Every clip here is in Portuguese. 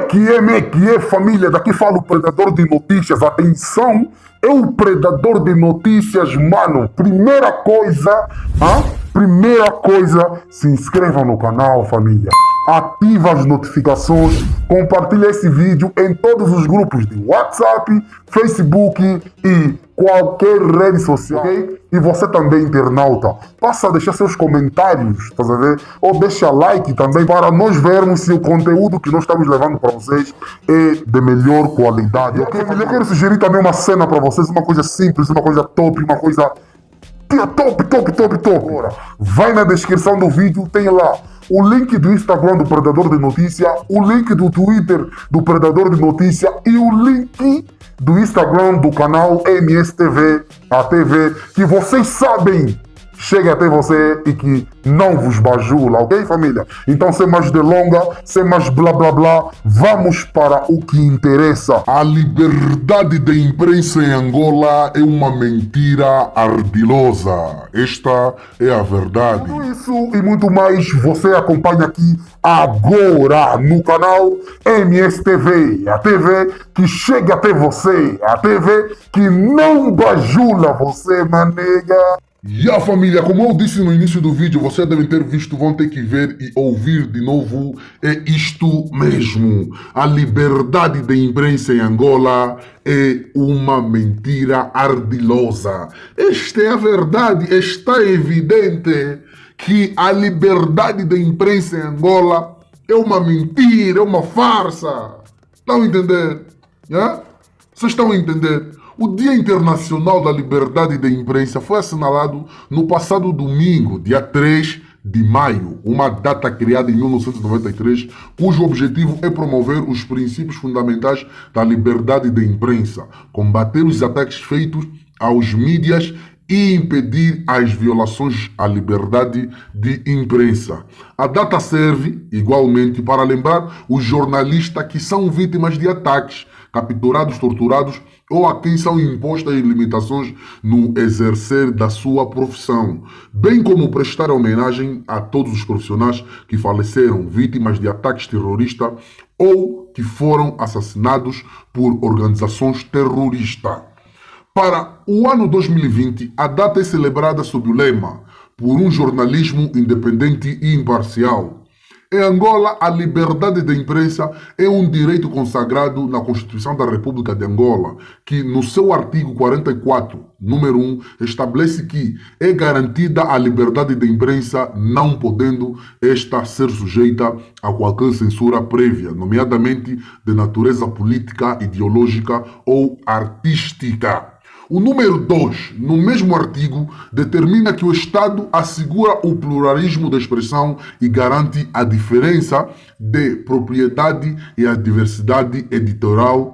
Que é, família? Daqui fala o predador de notícias. Atenção, é o predador de notícias, mano. Primeira coisa, se inscreva no canal, família. Ativa as notificações, compartilha esse vídeo em todos os grupos de WhatsApp, Facebook e qualquer rede social, ok? E você também, internauta, passa a deixar seus comentários, tá a ver? Ou deixa like também para nós vermos se o conteúdo que nós estamos levando para vocês é de melhor qualidade, ok? Eu quero sugerir também uma cena para vocês, uma coisa simples, uma coisa top, uma coisa top. Agora, vai na descrição do vídeo, tem lá o link do Instagram do Predador de Notícia, o link do Twitter do Predador de Notícia e o link do Instagram do canal MSTV, a TV, que vocês sabem, chega até você e que não vos bajula, ok, família? Então, sem mais delonga, sem mais blá, vamos para o que interessa. A liberdade de imprensa em Angola é uma mentira ardilosa. Esta é a verdade. Tudo isso e muito mais você acompanha aqui agora no canal MSTV, a TV que chega até você, a TV que não bajula você, manega. E a família, como eu disse no início do vídeo, vocês devem ter visto, vão ter que ver e ouvir de novo, é isto mesmo. A liberdade de imprensa em Angola é uma mentira ardilosa. Esta é a verdade, está evidente que a liberdade de imprensa em Angola é uma mentira, é uma farsa. Estão a entender? Yeah? Vocês estão a entender? O Dia Internacional da Liberdade de Imprensa foi assinalado no passado domingo, dia 3 de maio, uma data criada em 1993, cujo objetivo é promover os princípios fundamentais da liberdade de imprensa, combater os ataques feitos aos mídias e impedir as violações à liberdade de imprensa. A data serve, igualmente, para lembrar os jornalistas que são vítimas de ataques, capturados, torturados ou a quem são impostas limitações no exercer da sua profissão, bem como prestar homenagem a todos os profissionais que faleceram vítimas de ataques terroristas ou que foram assassinados por organizações terroristas. Para o ano 2020, a data é celebrada sob o lema "Por um jornalismo independente e imparcial". Em Angola, a liberdade de imprensa é um direito consagrado na Constituição da República de Angola, que no seu artigo 44, número 1, estabelece que é garantida a liberdade de imprensa, não podendo esta ser sujeita a qualquer censura prévia, nomeadamente de natureza política, ideológica ou artística. O número 2, no mesmo artigo, determina que o Estado assegura o pluralismo de expressão e garante a diferença de propriedade e a diversidade editorial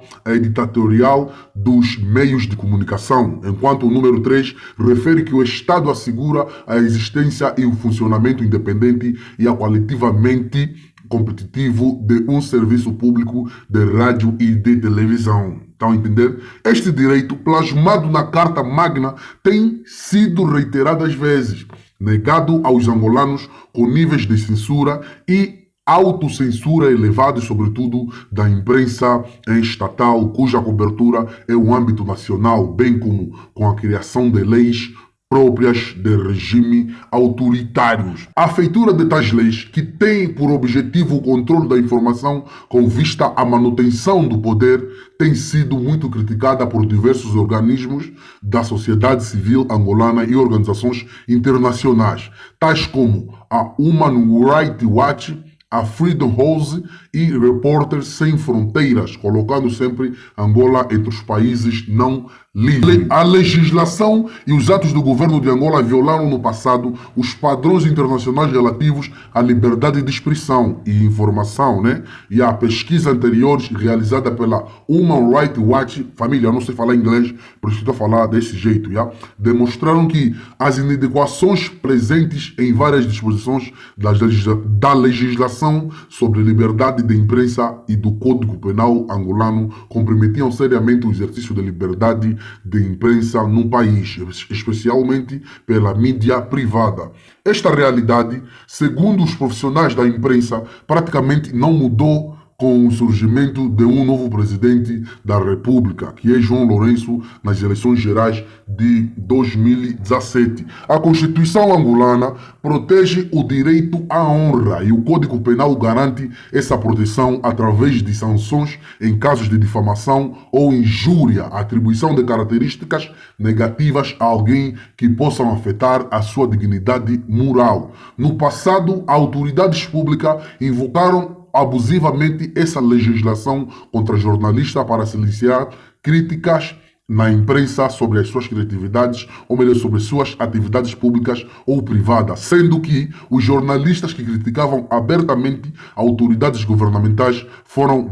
dos meios de comunicação, enquanto o número 3 refere que o Estado assegura a existência e o funcionamento independente e qualitativamente competitivo de um serviço público de rádio e de televisão. Estão a entender? Este direito, plasmado na Carta Magna, tem sido reiteradas vezes, negado aos angolanos com níveis de censura e autocensura elevados, sobretudo da imprensa estatal, cuja cobertura é o âmbito nacional, bem como com a criação de leis próprias de regime autoritários. A feitura de tais leis, que tem por objetivo o controle da informação com vista à manutenção do poder, tem sido muito criticada por diversos organismos da sociedade civil angolana e organizações internacionais, tais como a Human Rights Watch, a Freedom House e Repórteres Sem Fronteiras, colocando sempre Angola entre os países não livres. A legislação e os atos do governo de Angola violaram no passado os padrões internacionais relativos à liberdade de expressão e informação, né? E a pesquisa anterior realizada pela Human Rights Watch, família, eu não sei falar inglês, por isso estou a falar desse jeito, demonstraram que as inadequações presentes em várias disposições da legislação sobre liberdade de imprensa e do Código Penal angolano comprometiam seriamente o exercício da liberdade de imprensa no país, especialmente pela mídia privada. Esta realidade, segundo os profissionais da imprensa, praticamente não mudou com o surgimento de um novo presidente da República, que é João Lourenço, nas eleições gerais de 2017. A Constituição angolana protege o direito à honra e o Código Penal garante essa proteção através de sanções em casos de difamação ou injúria, atribuição de características negativas a alguém que possam afetar a sua dignidade moral. No passado, autoridades públicas invocaram abusivamente essa legislação contra jornalistas para silenciar críticas na imprensa sobre as suas criatividades, ou melhor, sobre suas atividades públicas ou privadas, sendo que os jornalistas que criticavam abertamente autoridades governamentais foram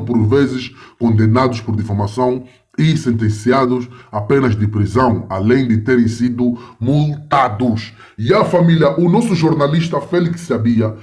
por vezes condenados por difamação e sentenciados a penas de prisão, além de terem sido multados. E a família, o nosso jornalista Félix Sabia,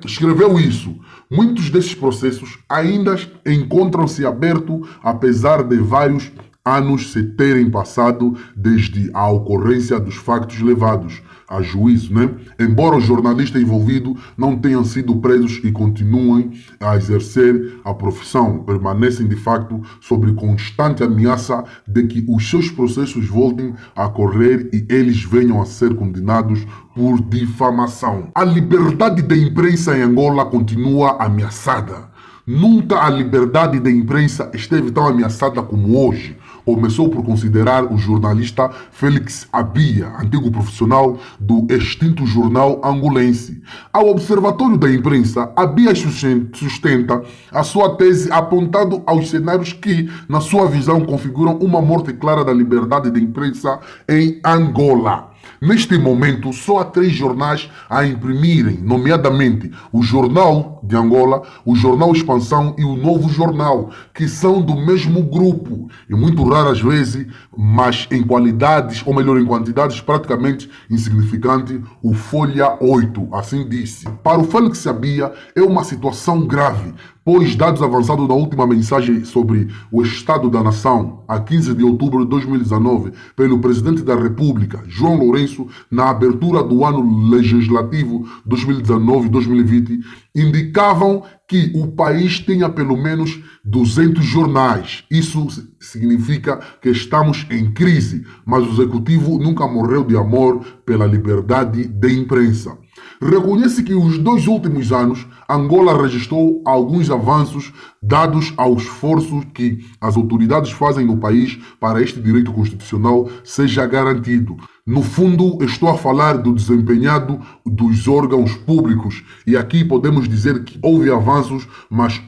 escreveu isso. Muitos desses processos ainda encontram-se abertos, apesar de vários anos se terem passado desde a ocorrência dos factos levados a juízo, Embora os jornalistas envolvidos não tenham sido presos e continuem a exercer a profissão, permanecem de facto sob constante ameaça de que os seus processos voltem a correr e eles venham a ser condenados por difamação. A liberdade da imprensa em Angola continua ameaçada. Nunca a liberdade da imprensa esteve tão ameaçada como hoje. Começou por considerar o jornalista Félix Abia, antigo profissional do extinto jornal angolense. Ao Observatório da Imprensa, Abia sustenta a sua tese apontando aos cenários que, na sua visão, configuram uma morte clara da liberdade da imprensa em Angola. Neste momento, só há 3 jornais a imprimirem, nomeadamente o Jornal de Angola, o Jornal Expansão e o Novo Jornal, que são do mesmo grupo e muito raras vezes, mas em qualidades, ou melhor, em quantidades praticamente insignificantes, o Folha 8, assim disse. Para o Félix Sabia, é uma situação grave, pois dados avançados na última mensagem sobre o Estado da Nação, a 15 de outubro de 2019, pelo Presidente da República, João Lourenço, na abertura do ano legislativo 2019-2020, indicavam que o país tenha pelo menos 200 jornais. Isso significa que estamos em crise, mas o Executivo nunca morreu de amor pela liberdade de imprensa. Reconhece que os 2 últimos anos Angola registrou alguns avanços dados ao esforço que as autoridades fazem no país para este direito constitucional seja garantido. No fundo, estou a falar do desempenhado dos órgãos públicos e aqui podemos dizer que houve avanços, mas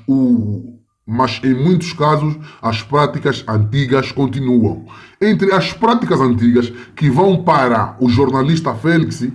em muitos casos as práticas antigas continuam. Entre as práticas antigas que vão para o jornalista Félix,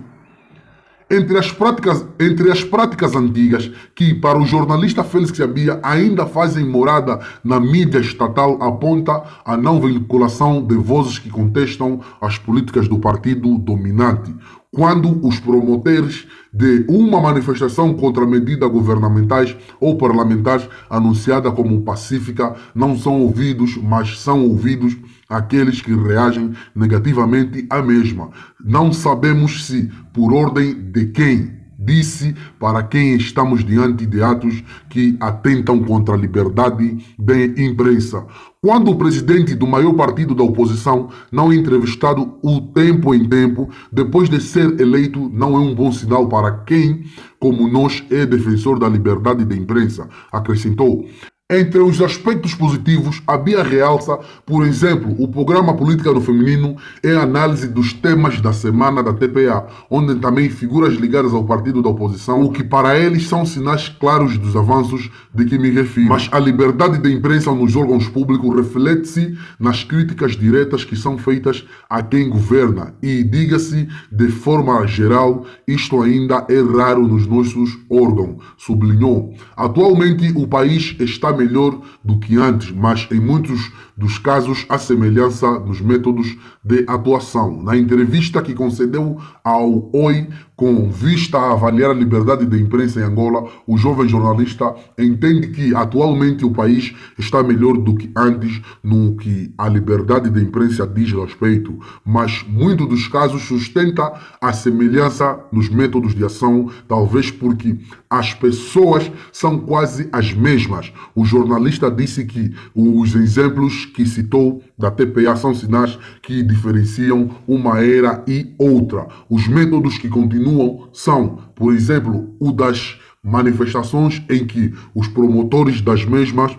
Entre as práticas antigas que para o jornalista Félix Abia ainda fazem morada na mídia estatal aponta a não veiculação de vozes que contestam as políticas do partido dominante. Quando os promotores de uma manifestação contra medidas governamentais ou parlamentares anunciada como pacífica não são ouvidos, mas são ouvidos aqueles que reagem negativamente à mesma. Não sabemos se por ordem de quem, disse para quem estamos diante de atos que atentam contra a liberdade de imprensa. Quando o presidente do maior partido da oposição não é entrevistado o tempo em tempo, depois de ser eleito, não é um bom sinal para quem, como nós, é defensor da liberdade de imprensa, acrescentou. Entre os aspectos positivos, a Bia realça, por exemplo, o programa Política no Feminino é a análise dos temas da semana da TPA, onde também figuras ligadas ao partido da oposição, o que para eles são sinais claros dos avanços de que me refiro. Mas a liberdade de imprensa nos órgãos públicos reflete-se nas críticas diretas que são feitas a quem governa e, diga-se de forma geral, isto ainda é raro nos nossos órgãos, sublinhou. Atualmente o país está melhor do que antes, mas em muitos dos casos há semelhança nos métodos de atuação. Na entrevista que concedeu ao OI com vista a avaliar a liberdade de imprensa em Angola, o jovem jornalista entende que atualmente o país está melhor do que antes no que a liberdade de imprensa diz respeito, mas muitos dos casos sustenta a semelhança nos métodos de ação, talvez porque as pessoas são quase as mesmas. O jornalista disse que os exemplos que citou da TPA são sinais que diferenciam uma era e outra. Os métodos que continuam são, por exemplo, o das manifestações em que os promotores das mesmas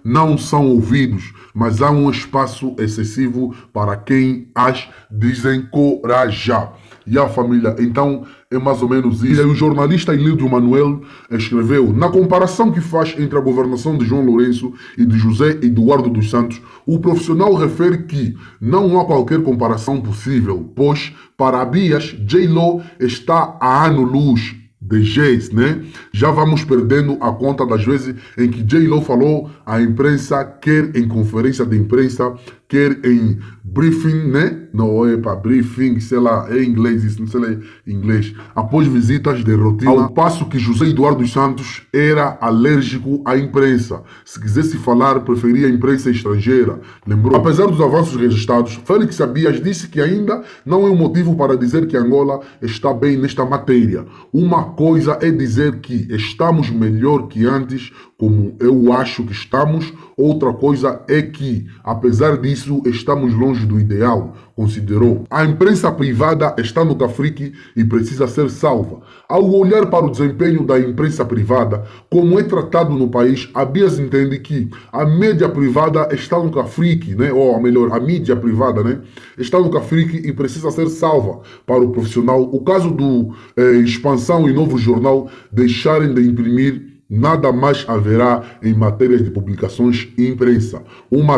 não são ouvidos, mas há um espaço excessivo para quem as desencoraja. E a família, então, é mais ou menos isso. E o jornalista Ilídio Manuel escreveu: na comparação que faz entre a governação de João Lourenço e de José Eduardo dos Santos, o profissional refere que não há qualquer comparação possível, pois, para Abias, J-Lo está a ano-luz de J's, né? Já vamos perdendo a conta das vezes em que J-Lo falou à imprensa, quer em conferência de imprensa, quer em briefing, né? Não é para briefing, sei lá, é inglês, isso não sei lá, é inglês. Após visitas de rotina, ao passo que José Eduardo dos Santos era alérgico à imprensa. Se quisesse falar, preferia a imprensa estrangeira. Lembrou? Apesar dos avanços registrados, Félix Abias disse que ainda não é um motivo para dizer que Angola está bem nesta matéria. Uma coisa é dizer que estamos melhor que antes, como eu acho que estamos. Outra coisa é que, apesar disso, estamos longe do ideal, considerou. A imprensa privada está no cafrique e precisa ser salva. Ao olhar para o desempenho da imprensa privada, como é tratado no país, Abias entende que a mídia privada está no cafrique, né? Ou melhor, a mídia privada, né? Está no cafrique e precisa ser salva para o profissional. O caso do Expansão e Novo Jornal deixarem de imprimir, nada mais haverá em matérias de publicações e imprensa. Uma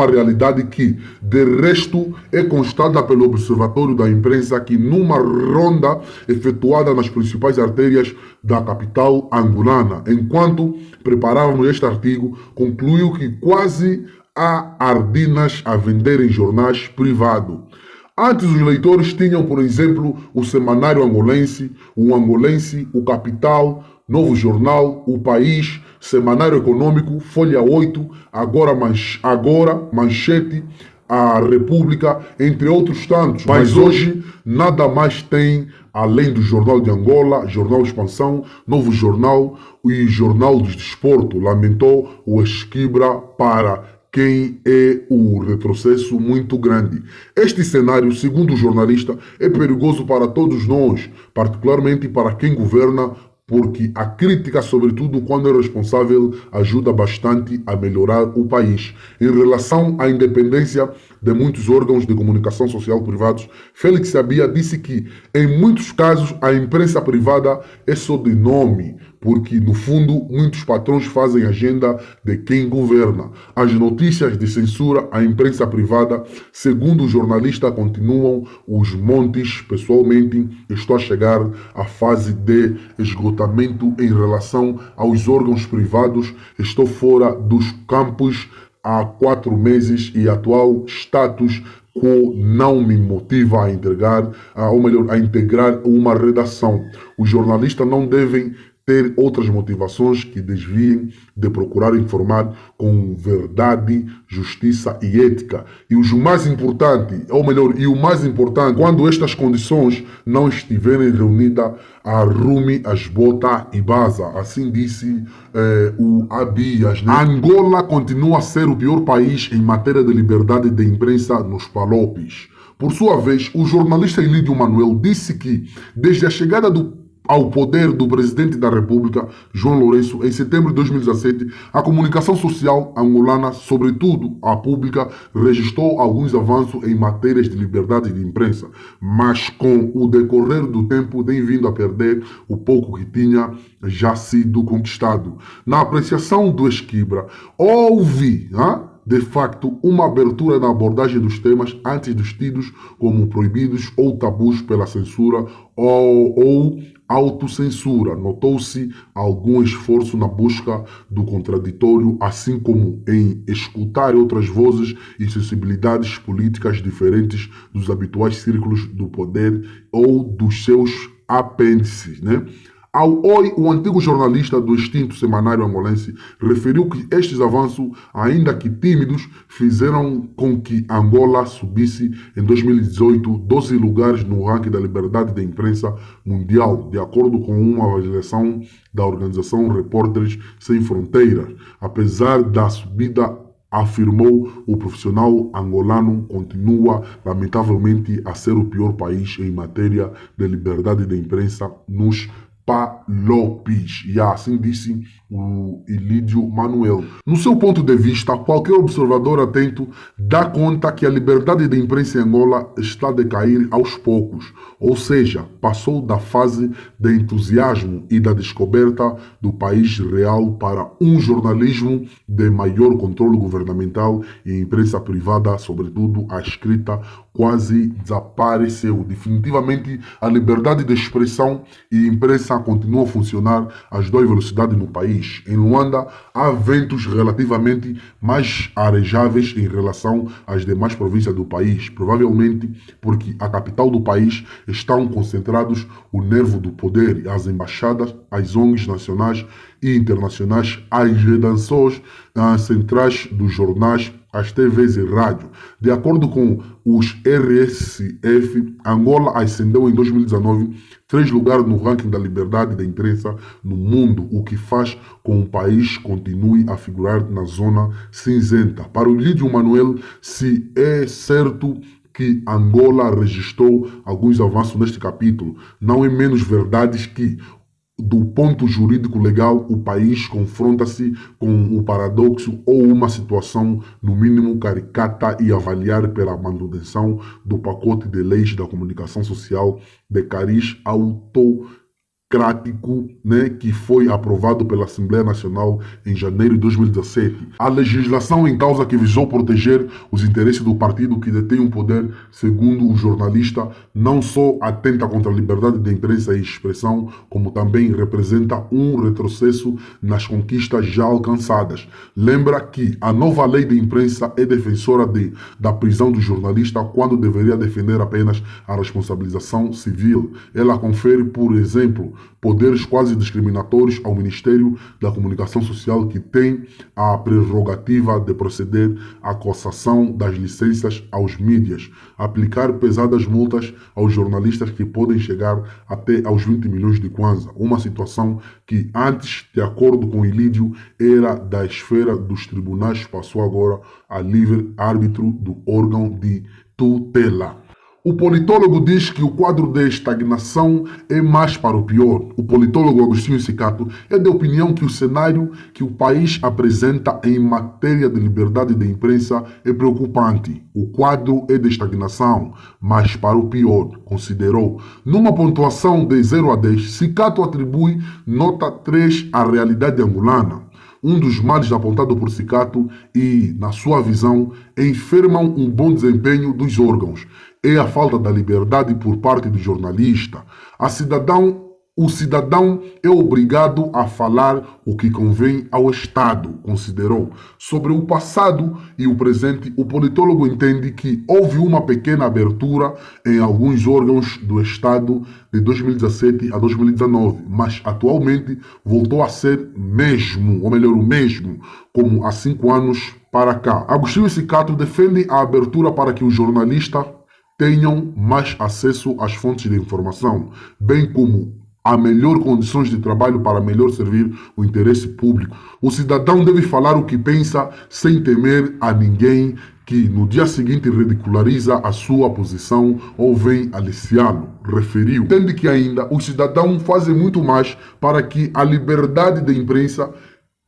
realidade que, de resto, é constada pelo Observatório da Imprensa, que numa ronda efetuada nas principais artérias da capital angolana, enquanto preparávamos este artigo, concluiu que quase há ardinas a vender em jornais privados. Antes, os leitores tinham, por exemplo, o Semanário Angolense, o Capital, Novo Jornal, O País, Semanário Econômico, Folha 8, agora Manchete, a República, entre outros tantos. Mas hoje nada mais tem, além do Jornal de Angola, Jornal Expansão, Novo Jornal e Jornal do Desporto, lamentou o Esquibra para quem é o retrocesso muito grande. Este cenário, segundo o jornalista, é perigoso para todos nós, particularmente para quem governa, porque a crítica, sobretudo quando é responsável, ajuda bastante a melhorar o país. Em relação à independência de muitos órgãos de comunicação social privados, Félix Abia disse que, em muitos casos, a imprensa privada é só de nome, porque, no fundo, muitos patrões fazem agenda de quem governa. As notícias de censura à imprensa privada, segundo o jornalista, continuam os montes. Pessoalmente, estou a chegar à fase de esgotamento em relação aos órgãos privados. Estou fora dos campos há 4 meses e atual status quo não me motiva a integrar uma redação. Os jornalistas não devem ter outras motivações que desviem de procurar informar com verdade, justiça e ética. E o mais importante, quando estas condições não estiverem reunidas, arrume as botas e baza. Assim disse o Abias, né? Angola continua a ser o pior país em matéria de liberdade de imprensa nos palopes. Por sua vez, o jornalista Ilídio Manuel disse que, desde a chegada ao poder do presidente da República, João Lourenço, em setembro de 2017, a comunicação social angolana, sobretudo a pública, registrou alguns avanços em matérias de liberdade de imprensa, mas com o decorrer do tempo tem vindo a perder o pouco que tinha já sido conquistado. Na apreciação do Esquibra, houve de facto uma abertura na abordagem dos temas antes dos tidos como proibidos ou tabus pela censura ou autocensura. Notou-se algum esforço na busca do contraditório, assim como em escutar outras vozes e sensibilidades políticas diferentes dos habituais círculos do poder ou dos seus apêndices, né? Ao Oi, o antigo jornalista do extinto semanário angolense referiu que estes avanços, ainda que tímidos, fizeram com que Angola subisse em 2018 12 lugares no ranking da liberdade de imprensa mundial, de acordo com uma avaliação da organização Repórteres Sem Fronteiras. Apesar da subida, afirmou, o profissional angolano continua, lamentavelmente, a ser o pior país em matéria de liberdade de imprensa nos Palopes. E assim disse o Ilídio Manuel. No seu ponto de vista, qualquer observador atento dá conta que a liberdade de imprensa em Angola está a decair aos poucos, ou seja, passou da fase de entusiasmo e da descoberta do país real para um jornalismo de maior controle governamental e imprensa privada, sobretudo a escrita, quase desapareceu. Definitivamente, a liberdade de expressão e imprensa continuam a funcionar às duas velocidades no país. Em Luanda, há ventos relativamente mais arejáveis em relação às demais províncias do país, provavelmente porque a capital do país estão concentrados o nervo do poder, as embaixadas, as ONGs nacionais e internacionais, as redações centrais dos jornais, as TVs e rádio. De acordo com os RSF, Angola ascendeu em 2019 3 lugares no ranking da liberdade da imprensa no mundo, o que faz com que o país continue a figurar na zona cinzenta. Para o Lídio Manuel, se é certo que Angola registrou alguns avanços neste capítulo, não é menos verdade que, do ponto jurídico legal, o país confronta-se com o paradoxo ou uma situação, no mínimo, caricata e avaliar pela manutenção do pacote de leis da comunicação social de cariz autocrático, que foi aprovado pela Assembleia Nacional em janeiro de 2017. A legislação em causa, que visou proteger os interesses do partido que detém o poder, segundo o jornalista, não só atenta contra a liberdade de imprensa e expressão, como também representa um retrocesso nas conquistas já alcançadas. Lembra que a nova lei de imprensa é defensora da prisão do jornalista, quando deveria defender apenas a responsabilização civil. Ela confere, por exemplo, poderes quase discriminatórios ao Ministério da Comunicação Social, que tem a prerrogativa de proceder à cassação das licenças aos mídias, aplicar pesadas multas aos jornalistas que podem chegar até aos 20 milhões de kwanza, uma situação que antes, de acordo com Ilídio, era da esfera dos tribunais, passou agora a livre árbitro do órgão de tutela. O politólogo diz que o quadro de estagnação é mais para o pior. O politólogo Agostinho Sicato é de opinião que o cenário que o país apresenta em matéria de liberdade de imprensa é preocupante. O quadro é de estagnação, mas para o pior, considerou. Numa pontuação de 0 a 10, Sicato atribui nota 3 à realidade angolana. Um dos males apontado por Sicato e, na sua visão, enfermam um bom desempenho dos órgãos. É a falta da liberdade por parte do jornalista. O cidadão é obrigado a falar o que convém ao Estado, considerou. Sobre o passado e o presente, o politólogo entende que houve uma pequena abertura em alguns órgãos do Estado de 2017 a 2019, mas atualmente voltou a ser o mesmo, como há 5 anos para cá. Agostinho Sicato defende a abertura para que o jornalista tenham mais acesso às fontes de informação, bem como a melhor condições de trabalho para melhor servir o interesse público. O cidadão deve falar o que pensa sem temer a ninguém que no dia seguinte ridiculariza a sua posição ou vem aliciá-lo, referiu. Entende que ainda os cidadãos fazem muito mais para que a liberdade de imprensa,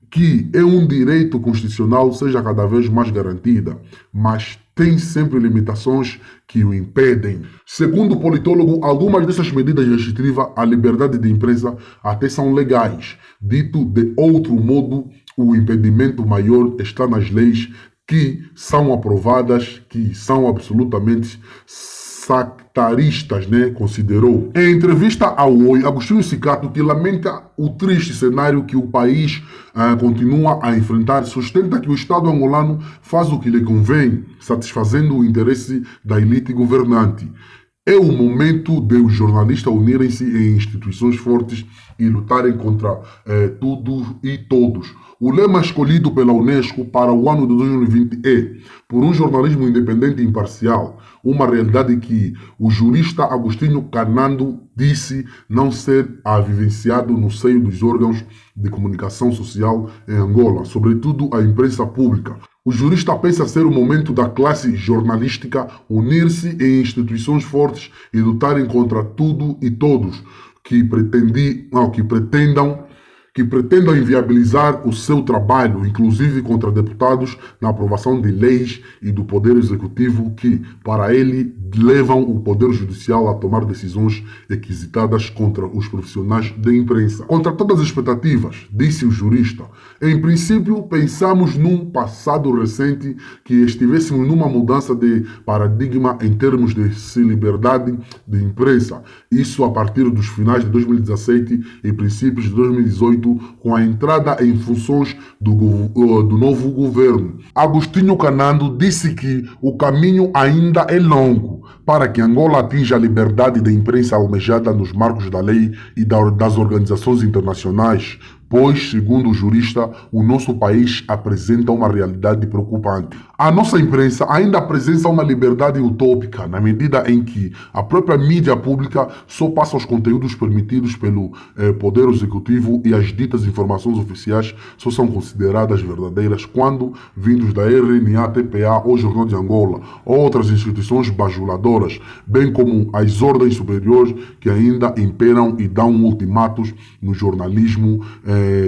que é um direito constitucional, seja cada vez mais garantida, mas tem sempre limitações que o impedem. Segundo o politólogo, algumas dessas medidas restritivas à liberdade de imprensa até são legais. Dito de outro modo, o impedimento maior está nas leis que são aprovadas, que são absolutamente sectaristas, considerou. Em entrevista ao Oi, Agostinho Sicato, que lamenta o triste cenário que o país continua a enfrentar, sustenta que o Estado angolano faz o que lhe convém, satisfazendo o interesse da elite governante. É o momento de os jornalistas unirem-se em instituições fortes e lutarem contra tudo e todos. O lema escolhido pela Unesco para o ano de 2020 é por um jornalismo independente e imparcial, uma realidade que o jurista Agostinho Canando disse não ser vivenciado no seio dos órgãos de comunicação social em Angola, sobretudo a imprensa pública. O jurista pensa ser o momento da classe jornalística unir-se em instituições fortes e lutarem contra tudo e todos que pretendam inviabilizar o seu trabalho, inclusive contra deputados na aprovação de leis e do Poder Executivo que, para ele, levam o Poder Judicial a tomar decisões requisitadas contra os profissionais da imprensa. Contra todas as expectativas, disse o jurista, em princípio pensamos num passado recente que estivéssemos numa mudança de paradigma em termos de liberdade de imprensa. Isso a partir dos finais de 2017 e princípios de 2018, com a entrada em funções do novo governo. Agostinho Canando disse que o caminho ainda é longo para que Angola atinja a liberdade de imprensa almejada nos marcos da lei e das organizações internacionais, pois, segundo o jurista, o nosso país apresenta uma realidade preocupante. A nossa imprensa ainda apresenta uma liberdade utópica, na medida em que a própria mídia pública só passa os conteúdos permitidos pelo Poder Executivo e as ditas informações oficiais só são consideradas verdadeiras quando vindos da RNA, TPA ou Jornal de Angola ou outras instituições bajuladoras, bem como as ordens superiores que ainda imperam e dão ultimatos no jornalismo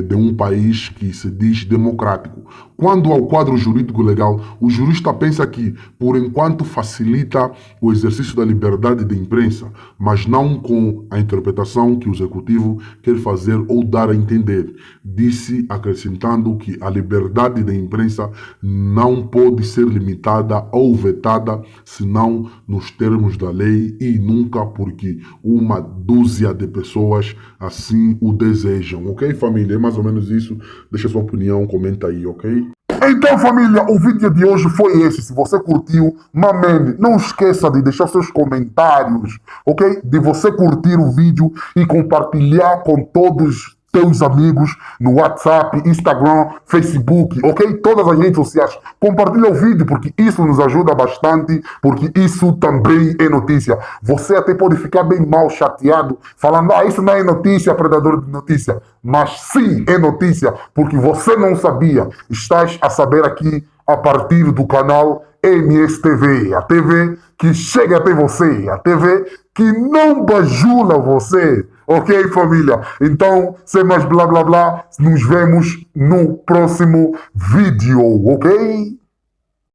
de um país que se diz democrático. Quanto ao quadro jurídico legal, o jurista pensa que, por enquanto, facilita o exercício da liberdade de imprensa, mas não com a interpretação que o executivo quer fazer ou dar a entender. Disse, acrescentando que a liberdade de imprensa não pode ser limitada ou vetada, senão nos termos da lei e nunca porque uma dúzia de pessoas assim o desejam. Ok, família? É mais ou menos isso. Deixa sua opinião, comenta aí, ok? Então, família, o vídeo de hoje foi esse. Se você curtiu, mamene, não esqueça de deixar seus comentários, ok? De você curtir o vídeo e compartilhar com todos teus amigos no WhatsApp, Instagram, Facebook, ok? Todas as redes sociais. Compartilha o vídeo porque isso nos ajuda bastante, porque isso também é notícia. Você até pode ficar bem mal chateado, falando, isso não é notícia, predador de notícia. Mas sim, é notícia, porque você não sabia. Estás a saber aqui a partir do canal MSTV, a TV que chega até você, a TV que não bajula você. Ok, família? Então, sem mais blá blá blá, nos vemos no próximo vídeo, ok?